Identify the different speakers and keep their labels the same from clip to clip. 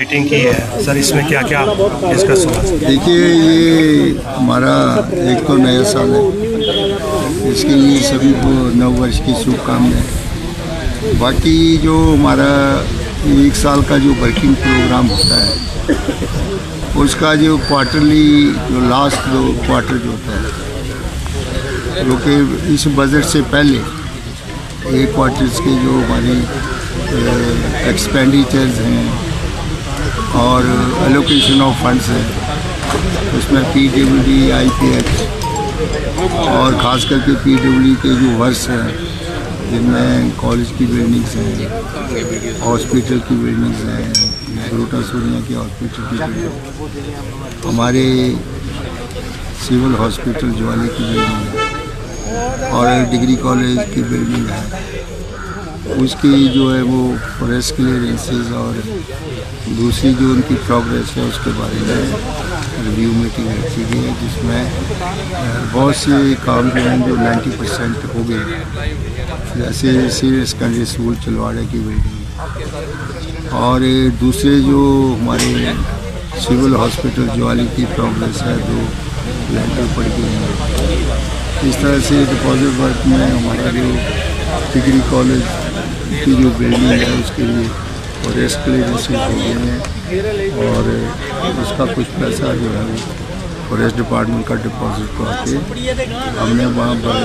Speaker 1: Meeting की है sir, इसमें क्या क्या डिस्कस हुआ?
Speaker 2: देखिए, ये हमारा एक तो नया साल है, इसके लिए सभी को नव वर्ष की शुभकामनाएं। बाकी जो हमारा एक साल का जो वर्किंग प्रोग्राम होता है, उसका जो क्वार्टरली जो लास्ट दो क्वार्टर जो होता है, जो कि इस बजट से पहले एक क्वार्टर्स के जो हमारी एक्सपेंडिचर्स हैं और एलोकेशन ऑफ फंड्स हैं, उसमें PWD, IPH और ख़ास करके PWD के जो वर्ष हैं, जिनमें कॉलेज की बिल्डिंग्स हैं, हॉस्पिटल की बिल्डिंग्स हैं, बरोटा सूर्या की हॉस्पिटल की बिल्डिंग, हमारे सिविल हॉस्पिटल ज्वाली की बिल्डिंग है और डिग्री कॉलेज की बिल्डिंग है, उसकी जो है वो फॉरेस्ट क्लियरेंसेस और दूसरी जो उनकी प्रोग्रेस है उसके बारे में रिव्यू मीटिंग रखी गई है, जिसमें बहुत से काम जो हैं जो 90% हो गए, जैसे सीनियर सेकेंडरी स्कूल चलवाड़े की बिल्डिंग और दूसरे जो हमारे सिविल हॉस्पिटल ज्वाली की प्रोग्रेस है, जो लैंडर पड़ गए हैं। इस तरह से डिपॉजिट वर्क में हमारा जो डिग्री कॉलेज की जो बिल्डिंग है उसके लिए फॉरेस्ट क्लियरेंसेस हो गए हैं और उसका कुछ पैसा जो है वो फॉरेस्ट डिपार्टमेंट का डिपॉजिट को आके हमने वहाँ पर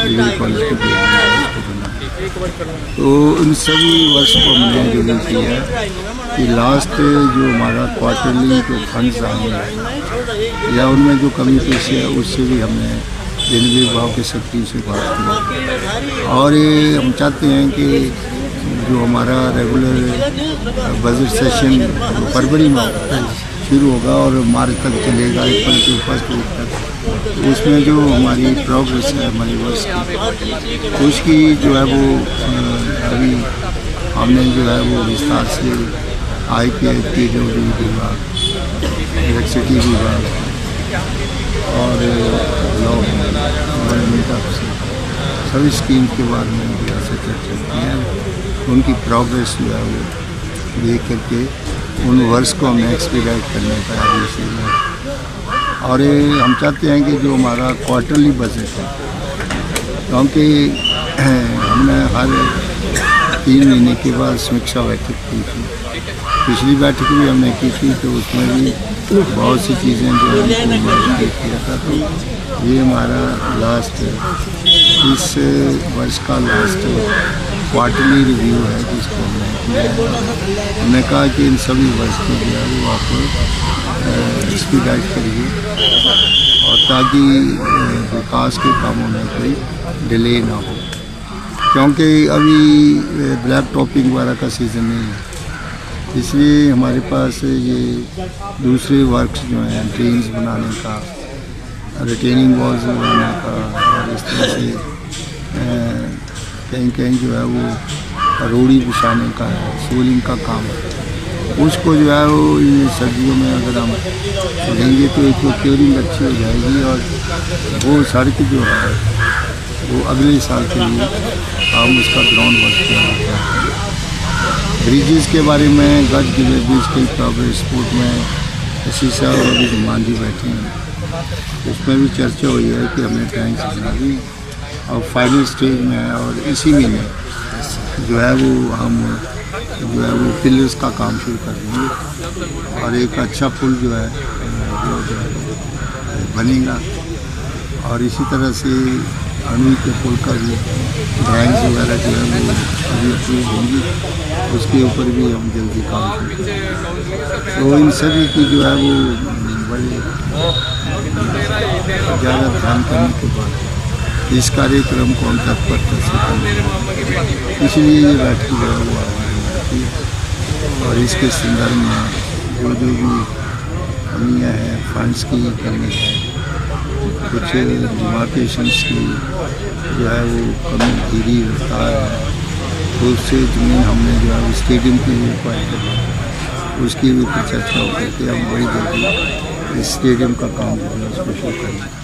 Speaker 2: डिग्री कॉलेज की बिल्डिंग को बना। तो इन सभी वर्ष को हमने जो किया है कि लास्ट जो हमारा क्वार्टरली जो फंड्स आएंगे या उनमें जो कमी पेशी है उससे भी हमने रेलवे विभाग के सेक्रेटरी से बात की और ये हम चाहते हैं कि जो हमारा रेगुलर बजट सेशन फरवरी में शुरू होगा और मार्च तक चलेगा, अप्रैल के फर्स्ट वीक तक, उसमें जो हमारी प्रोग्रेस है हमारे वर्ष की, उसकी जो है वो अभी हमने जो है वो विस्तार से IPH, PWD विभाग, इलेक्ट्रिसिटी विभाग और गवर्नमेंट ऑफिसर सभी स्कीम के बारे में से चर्चा की है। उनकी प्रोग्रेस जो है वो देख करके उन वर्ष को हमें एक्सपीडाइट करने का आदेश है और हम चाहते हैं कि जो हमारा क्वार्टरली बजट है, क्योंकि हमने हर 3 महीने के बाद समीक्षा बैठक की थी, पिछली बैठक भी हमने की थी, तो उसमें भी बहुत सी चीज़ें जो है किया था। तो ये हमारा लास्ट इस वर्ष का लास्ट क्वार्टरली रिव्यू है जिसको हमने किया है। हमने कहा कि इन सभी वर्ष की जो है वो आप एक्सपीडाइट करिए और ताकि विकास के कामों में कोई डिले ना हो, क्योंकि अभी ब्लैक टॉपिंग वगैरह का सीज़न नहीं है, इसलिए हमारे पास ये दूसरे वर्क्स जो हैं ड्रेन्स बनाने का, रिटेनिंग वॉल्स बनाने का और इस तरह से कहीं कहीं जो है वो रोड़ी बिछाने का है, सोलिंग का काम है, उसको जो है वो इन सर्दियों में अगर हम लेंगे तो एक क्योरिंग अच्छी हो जाएगी और वो सड़क जो है वो अगले साल के लिए हम उसका ग्राउंड वर्क किया। ब्रिजेस के बारे में गज गिले ब्रिज की प्रोग्रेस स्पोर्ट में शीशा और अभी मांझी बैठे हैं, उसमें भी चर्चा हुई है कि हमने टैंक्स बना दी और फाइनल स्टेज में है और इसी महीने जो है वो हम जो है वो पिलर्स का काम शुरू कर देंगे और एक अच्छा पुल जो है बनेगा और इसी तरह से अणु के पुल का भी ड्राइंग्स वगैरह जो है वो अभी अप्रूव होंगी, उसके ऊपर भी हम जल्दी काम शुरू करेंगे। तो इन सभी की जो है वो बड़े ज़्यादा ध्यान करने के बाद इस कार्यक्रम को हम तत्परता से करेंगे, इसलिए ये बैठक जो है वो आयोजित है और इसके संदर्भ में जो भी कमियाँ हैं फंड्स की कमी है, कुछ डिमार्केशंस की जो है वो कमी धीरे रफ्तार है, तो उससे ज़मीन हमने जो है स्टेडियम के लिए एक्वायर करना, उसकी भी चर्चा होकर के हम बड़ी जल्दी इस स्टेडियम का काम जो है उसको शुरू करेंगे।